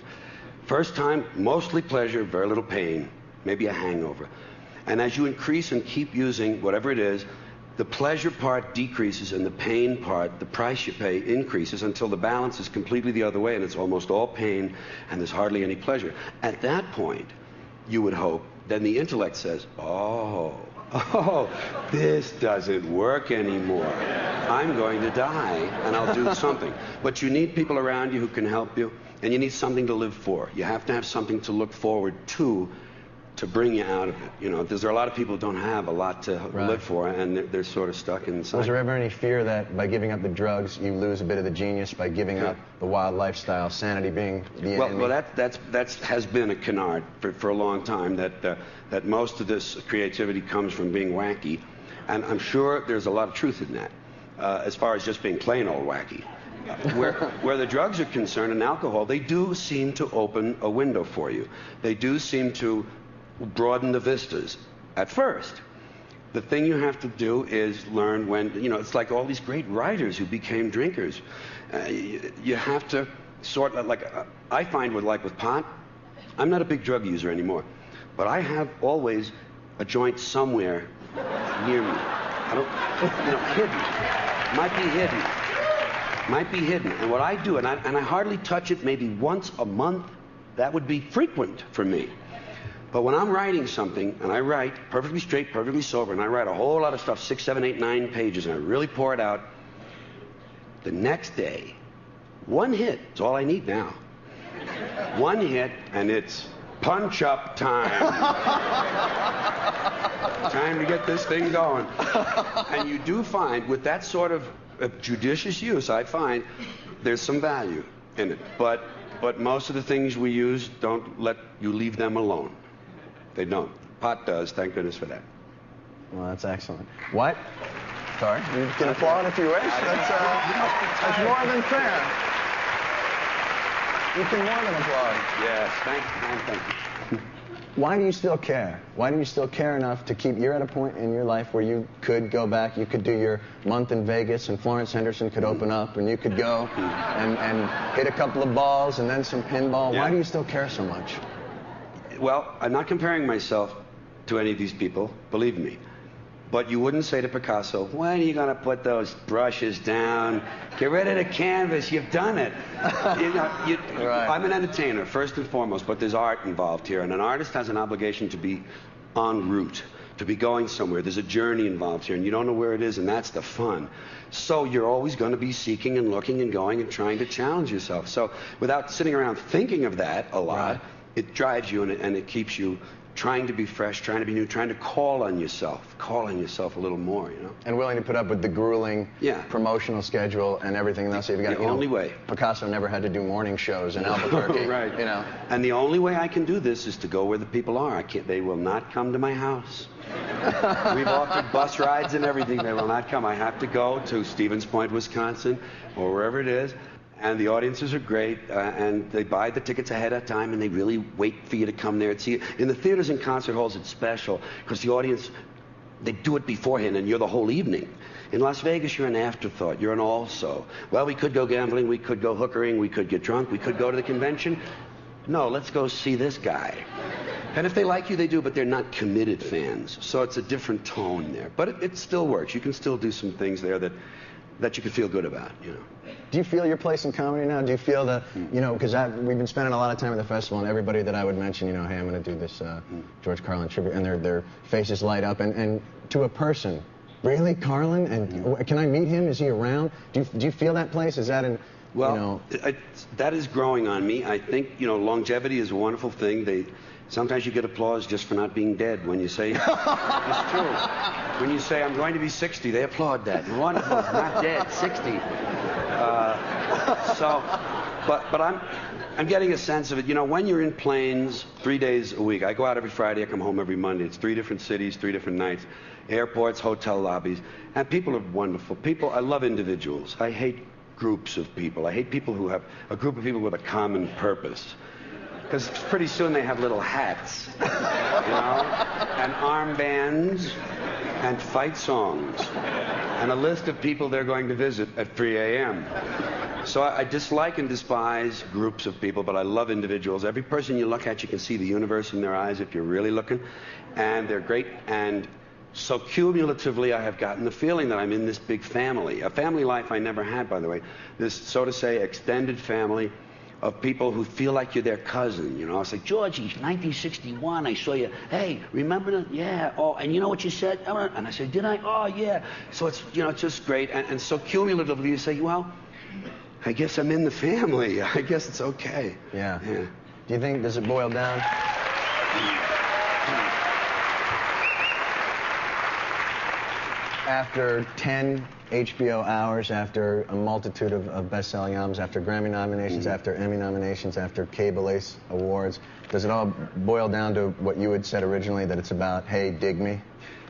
First time, mostly pleasure, very little pain, maybe a hangover. And as you increase and keep using whatever it is, the pleasure part decreases and the pain part, the price you pay, increases until the balance is completely the other way and it's almost all pain and there's hardly any pleasure. At that point, you would hope, then the intellect says, oh, this doesn't work anymore. I'm going to die, and I'll do something. But you need people around you who can help you, and you need something to live for. You have to have something to look forward to bring you out of it. You know, there are a lot of people who don't have a lot to live for, and they're sort of stuck inside. Was there ever any fear that by giving up the drugs, you lose a bit of the genius by giving up the wild lifestyle, sanity being the enemy? Well, that has been a canard for a long time, that most of this creativity comes from being wacky. And I'm sure there's a lot of truth in that, as far as just being plain old wacky. Where the drugs are concerned and alcohol, they do seem to open a window for you. They do seem to broaden the vistas at first. The thing you have to do is learn when, you know, it's like all these great writers who became drinkers. You have to sort of, I find with pot, I'm not a big drug user anymore, but I have always a joint somewhere near me. I don't, you know, hidden. Might be hidden. And what I do, and I hardly touch it maybe once a month, that would be frequent for me. But when I'm writing something, and I write perfectly straight, perfectly sober, and I write a whole lot of stuff, 6, 7, 8, 9 pages, and I really pour it out, the next day, one hit is all I need now. One hit, and it's punch-up time. Time to get this thing going. And you do find, with that sort of judicious use, I find there's some value in it. But most of the things we use don't let you leave them alone. They don't. Pot does. Thank goodness for that. Well, that's excellent. What? Sorry? You can applaud if you wish. That's more than fair. You can more than applaud. Yes. Thank you. Why do you still care? Why do you still care enough to keep... You're at a point in your life where you could go back, you could do your month in Vegas, and Florence Henderson could open up, and you could go and hit a couple of balls and then some pinball. Yeah. Why do you still care so much? Well, I'm not comparing myself to any of these people, believe me. But you wouldn't say to Picasso, when are you going to put those brushes down? Get rid of the canvas. You've done it. Right. I'm an entertainer, first and foremost, but there's art involved here. And an artist has an obligation to be en route, to be going somewhere. There's a journey involved here, and you don't know where it is, and that's the fun. So you're always going to be seeking and looking and going and trying to challenge yourself. So without sitting around thinking of that a lot, it drives you and it keeps you trying to be fresh, trying to be new, trying to call on yourself a little more, you know. And willing to put up with the grueling promotional schedule and everything else. You've got, the only way. Picasso never had to do morning shows in Albuquerque. Right. You know. And the only way I can do this is to go where the people are. They will not come to my house. We've offered bus rides and everything. They will not come. I have to go to Stevens Point, Wisconsin, or wherever it is. And the audiences are great, and they buy the tickets ahead of time, and they really wait for you to come there and see it. In the theaters and concert halls, it's special, because the audience, they do it beforehand, and you're the whole evening. In Las Vegas, you're an afterthought. You're an also. Well, we could go gambling, we could go hookering, we could get drunk, we could go to the convention. No, let's go see this guy. And if they like you, they do, but they're not committed fans. So it's a different tone there. But it still works. You can still do some things there that that you can feel good about, you know. Do you feel your place in comedy now? Do you feel the, you know, because we've been spending a lot of time at the festival, and everybody that I would mention, you know, hey, I'm going to do this George Carlin tribute, and their faces light up, and to a person, really, Carlin? And can I meet him? Is he around? Do you feel that place? Is that well, you know... that is growing on me. I think, you know, longevity is a wonderful thing. Sometimes you get applause just for not being dead when you say, it's true. When you say, I'm going to be 60, they applaud that. Wonderful, not dead, 60. But I'm getting a sense of it. You know, when you're in planes 3 days a week, I go out every Friday, I come home every Monday. It's 3 different cities, 3 different nights, airports, hotel lobbies, and people are wonderful. I love individuals. I hate groups of people. I hate people who have a group of people with a common purpose. Because pretty soon they have little hats, you know, and armbands, and fight songs, and a list of people they're going to visit at 3 a.m. So I dislike and despise groups of people, but I love individuals. Every person you look at, you can see the universe in their eyes if you're really looking, and they're great. And so cumulatively, I have gotten the feeling that I'm in this big family, a family life I never had, by the way, this, so to say, extended family of people who feel like you're their cousin, you know. It's like, Georgie, 1961, I saw you. Hey, remember that? Yeah. Oh, and you know what you said? And I said, did I? Oh, yeah. So it's, you know, it's just great. And so cumulatively, you say, well, I guess I'm in the family. I guess it's okay. Yeah. Do you think, does it boil down? After 10 HBO hours, after a multitude of best-selling albums, after Grammy nominations, after Emmy nominations, after Cable Ace Awards, does it all boil down to what you had said originally, that it's about, hey, dig me?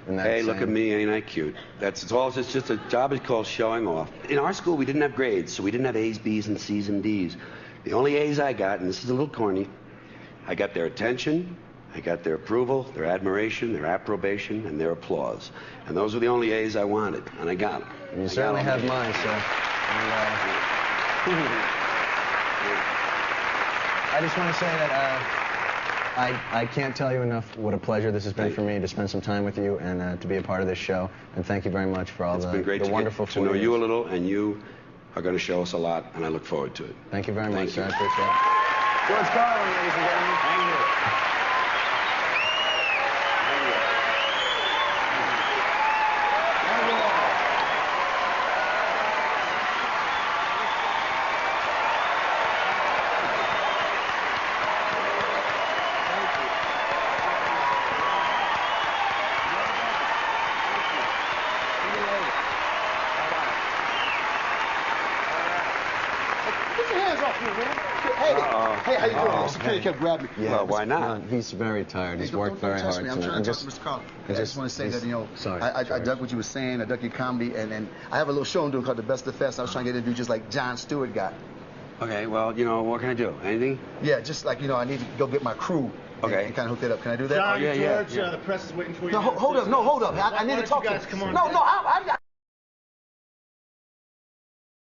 Hey, look at me, ain't I cute? It's all just a job is called showing off. In our school, we didn't have grades, so we didn't have A's, B's, and C's, and D's. The only A's I got, and this is a little corny, I got their attention, I got their approval, their admiration, their approbation, and their applause. And those were the only A's I wanted, and I got them. And you certainly have mine, sir. I just want to say that I can't tell you enough what a pleasure this has been for me to spend some time with you and to be a part of this show. And thank you very much for all the wonderful to know you a little, and you are going to show us a lot, and I look forward to it. Thank you very much, sir. I appreciate it. George Carlin, ladies and gentlemen. Thank you. Hey, how you doing? Security kept grabbing me. Yeah, well, why not? He's very tired. He's worked very hard. I'm trying to talk to Mr. Carlin. I just want to say that, you know, I dug what you were saying. I dug your comedy, and I have a little show I'm doing called The Best of the Fest. I was trying to get interviewed just like Jon Stewart got. Okay, well, you know, what can I do? Anything? Yeah, just like, you know, I need to go get my crew. Okay. And kind of hook that up. Can I do that? John, George, the press is waiting for you. No, hold up. I need to talk to you. Come on. No,